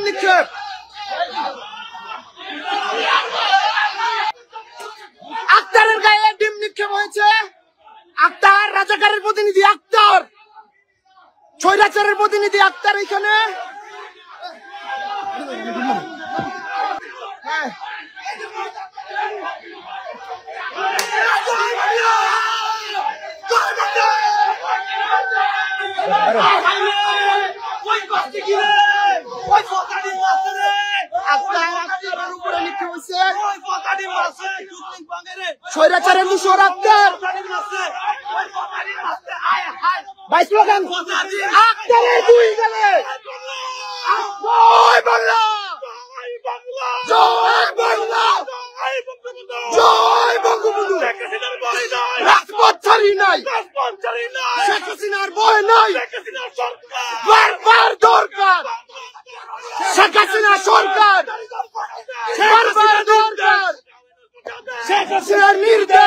নিক্ষেপ। আক্তারের গায়ে ডিম নিক্ষেপ হয়েছে। আক্তার রাজাকারের প্রতিনিধি, আক্তার স্বৈরাচারের প্রতিনিধি, আক্তার এখানে। স্বৈরাচারের মুশর আক্তার ভাই স্লোগান আক্তারের দুই গেলে জয় বাংলা, জয় বাংলা, জয় বঙ্গবন্ধু। রাজপথ ছাড়ি নাই, শেখ হাসিনার ভয় নাই, বারবার দরকার শেখ হাসিনা সরকার, বারবার দরকার শেখ হাসিনার নির্দেশ।